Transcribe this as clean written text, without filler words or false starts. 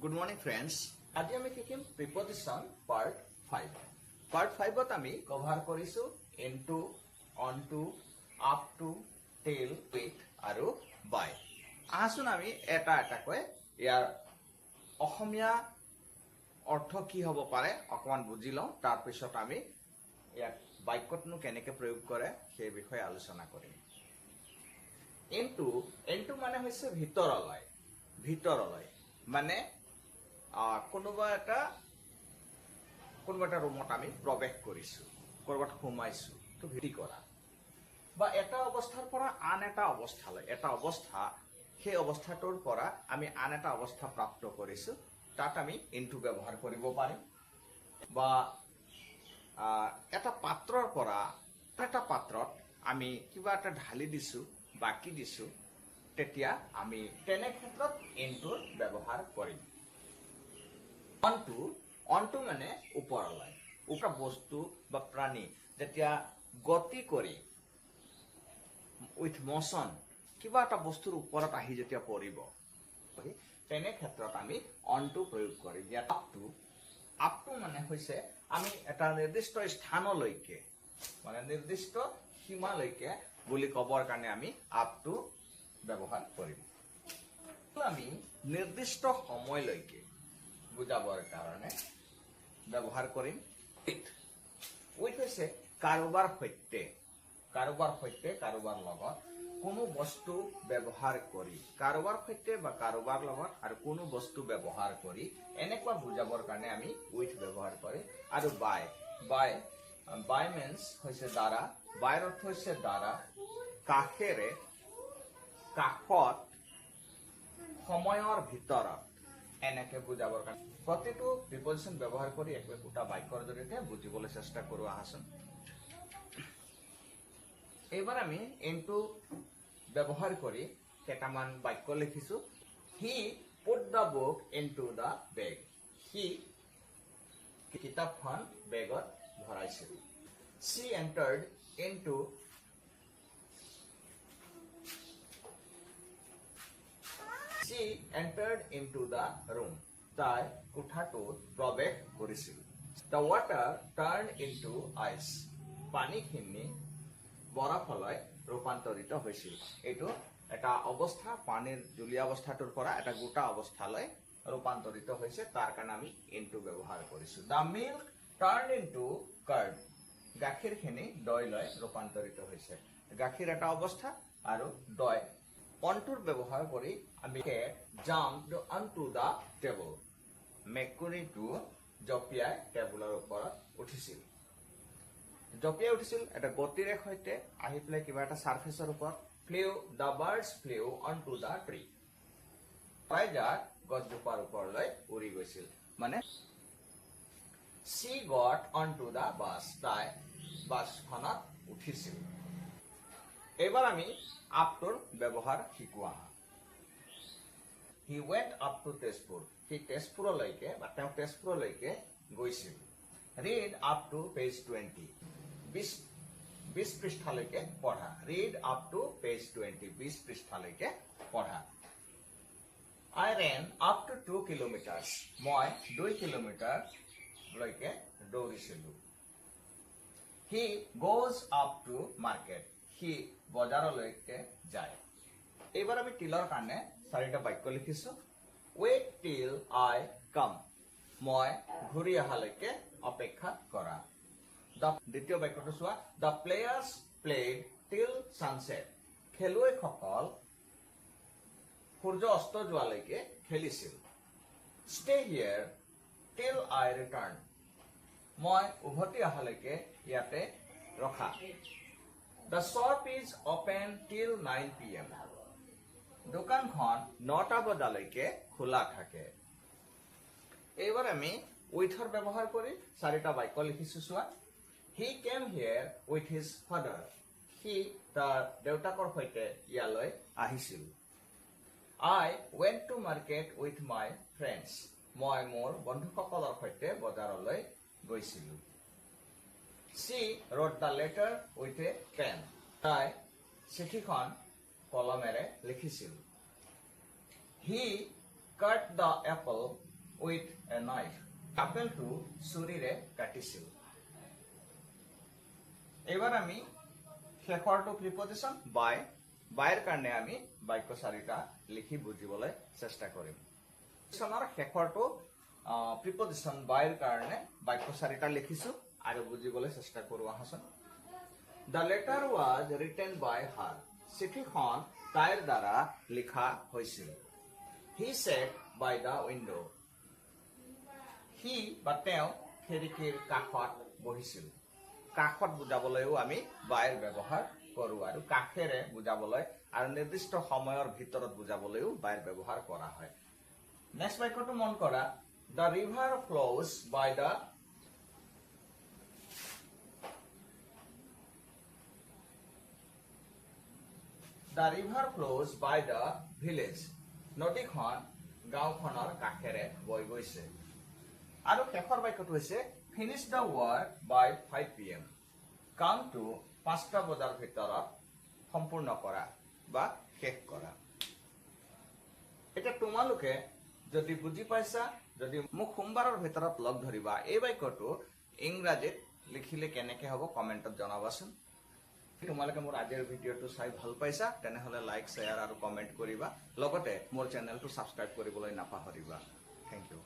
Good morning friends. আজি আমি শিকিম প্ৰিপজিশন পাৰ্ট 5. পাৰ্ট 5ত আমি কভাৰ কৰিছো into, onto, up to, till, with আৰু by. আহাচোন আমি এটা এটাকৈ ইয়াৰ অসমীয়া অৰ্থ কি হ'ব পাৰে অকমান বুজি লওঁ, তাৰ পিছত আমি ইয়াক বাক্যতনো কেনেকৈ প্ৰয়োগ কৰে সেই বিষয়ে আলোচনা কৰিম। into মানে হৈছে ভিতৰলৈ মানে কোনোবা এটা ৰুমত আমি প্ৰৱেশ কৰিছো, কৰবাত সোমাইছো, তো ভিতৰি কৰা বা এটা অৱস্থাৰ পৰা আন এটা অৱস্থালৈ, এটা অৱস্থা সেই অৱস্থাটোৰ পৰা আমি আন এটা অৱস্থা প্ৰাপ্ত কৰিছো, তাত আমি into ব্যৱহাৰ কৰিব পাৰিম। বা এটা পাত্ৰৰ পৰা এটা পাত্ৰত আমি কিবা এটা ঢালি দিছো, বাকি দিছো, তেতিয়া আমি তেনে ক্ষেত্ৰত into ব্যৱহাৰ কৰিম। onto মানে ওপৰলৈ, ওপৰ বস্তু বা প্ৰাণী যেতিয়া গতি কৰি উইথ মোশন কিবা এটা বস্তুৰ ওপৰত আহি যেতিয়া পৰিব, তেনে ক্ষেত্ৰত আমি onto প্ৰয়োগ কৰিম। ইয়াত up to মানে হৈছে আমি এটা নিৰ্দিষ্ট স্থানলৈকে মানে নিৰ্দিষ্ট সীমালৈকে বুলি ক'বৰ কাৰণে আমি up to ব্যৱহাৰ কৰিম। আমি নিৰ্দিষ্ট সময়লৈকে বুজাবৰ কাৰণে ব্যৱহাৰ কৰিম with হৈছে কাৰোবাৰ সৈতে কাৰোবাৰ লগত কোনো বস্তু ব্যৱহাৰ কৰি, কাৰোবাৰ সৈতে বা কাৰোবাৰ লগত আৰু কোনো বস্তু ব্যৱহাৰ কৰি এনেকুৱা বুজাবৰ কাৰণে আমি with ব্যৱহাৰ কৰিম। আৰু by means হৈছে দ্বাৰা, by অৰ্থ হৈছে দ্বাৰা, কাষেৰে, কাষত, সময়ৰ ভিতৰত এনেকে বুজাবৰ কাৰণে প্ৰতিটো প্ৰিপজিশন ব্যৱহাৰ কৰি একোটা বাক্যৰ জৰিয়তে বুজিবলৈ চেষ্টা কৰো। আহাচোন এইবাৰ আমি into ব্যৱহাৰ কৰি কেইটামান বাক্য লিখিছো। He put the book into the bag. He কিতাপখন বেগত ভৰাইছিল। She entered into the room. তাই কোঠাটোত প্ৰৱেশ কৰিছিল। The water turned into ice. পানীখিনি বৰফলৈ ৰূপান্তৰিত হৈছিল। এইটো এটা অৱস্থা, পানীৰ জলীয়া অৱস্থাটোৰ পৰা এটা গোটা অৱস্থালৈ ৰূপান্তৰিত হৈছে, তাৰ কাৰণে আমি into ব্যৱহাৰ কৰিছো। The milk turned into curd. গাখীৰখিনি দৈলৈ ৰূপান্তৰিত হৈছে। গাখীৰ এটা অৱস্থা আৰু দৈ। onto ব্যৱহাৰ কৰি আমি jumped onto the table. মেকুৰীটো জঁপিয়াই টেবুলৰ ওপৰত উঠিছিল। এটা গতিৰে সৈতে আহি পেলাই কিবা এটা সাৰফেসৰ ওপৰত। the birds flew onto the tree. চৰাইজাক গছজোপাৰ ওপৰলৈ উৰি গৈছিল। মানে she got onto the bus. তাই বাছখনত উঠিছিল। এইবাৰ আমি up toৰ ব্যৱহাৰ শিকোৱা। He went up to Tezpur. সি তেজপুৰলৈকে বা তেওঁ তেজপুৰলৈকে গৈছিল। Read up to page 20. 20 পৃষ্ঠালৈকে পঢ়া। Read up to page 20. 20 পৃষ্ঠালৈকে পঢ়া। I ran up to 2 kilometers. মই 2 কিলোমিটাৰলৈকে দৌৰিছিলো। He goes up to market. সি বজাৰলৈকে যায়। এইবাৰ আমি টিলৰ কাৰণে 4টা বাক্য লিখিছো। Wait till I come. মই ঘূৰি অহালৈকে অপেক্ষা কৰা। দ্বিতীয় বাক্যটো চোৱা। The players played till sunset. খেলুৱৈসকল সূৰ্য অস্ত যোৱালৈকে খেলিছিল। Stay here till I return. মই উভতি অহালৈকে ইয়াতে ৰখা। The shop is open till 9 p.m. দোকানখন 9টা বজালৈকে খোলা থাকে। এইবাৰ আমি উইথৰ ব্যৱহাৰ কৰি 4টা বাক্য লিখিছো চোৱা। He came here with his father. সি তাৰ দেউতাকৰ সৈতে ইয়ালৈ আহিছিল। I went to market with my friends. মই মোৰ বন্ধুসকলৰ সৈতে বজাৰলৈ গৈছিলো। She wrote the letter with a pen. তাই চিঠিখন কলমেৰে লিখিছিল। He cut the apple with a knife. আপেলটো ছুৰীৰে কাটিছিল। এবাৰ আমি শেষৰটো প্ৰিপজিশন বাই, বাইৰ কাৰণে আমি বাক্য চাৰিটা লিখি বুজিবলৈ চেষ্টা কৰিম। প্ৰিপজিশনৰ শেষৰটো প্ৰিপজিশন বাইৰ কাৰণে বাক্য চাৰিটা লিখিছো আৰু বুজিবলৈ চেষ্টা কৰো আহাচোন। The letter was written by her. চিঠিখন তাইৰ দ্বাৰা লিখা হৈছিল। He sat by the window. সি বা তেওঁ খিৰিকীৰ কাষত বহিছিল। কাষত বুজাবলৈও আমি বাইৰ ব্যৱহাৰ কৰো আৰু কাষেৰে বুজাবলৈ আৰু নিৰ্দিষ্ট সময়ৰ ভিতৰত বুজাবলৈও বাইৰ ব্যৱহাৰ কৰা হয়। নেক্সট বাক্যটো মন কৰা, the river flows by the village. নদীখন গাঁওখনৰ কাষেৰে বৈ গৈছে। আৰু শেষৰ বাক্যটো হৈছে finish the work by 5 PM. কামটো 5টা বজাৰ ভিতৰত সম্পূৰ্ণ কৰা বা শেষ কৰা। এতিয়া তোমালোকে যদি বুজি পাইছা, যদি মোক সোমবাৰৰ ভিতৰত লগ ধৰিবা, এই বাক্যটো ইংৰাজীত লিখিলে কেনেকে হ'ব কমেণ্টত জনাবাচোন। তোমালোকে মোৰ আজিৰ ভিডিঅ'টো চাই ভাল পাইছা তেনেহ'লে লাইক, শ্বেয়াৰ আৰু কমেণ্ট কৰিবা। লগতে মোৰ চেনেলটো ছাবস্ক্ৰাইব কৰিবলৈ নাপাহৰিবা। Thank U.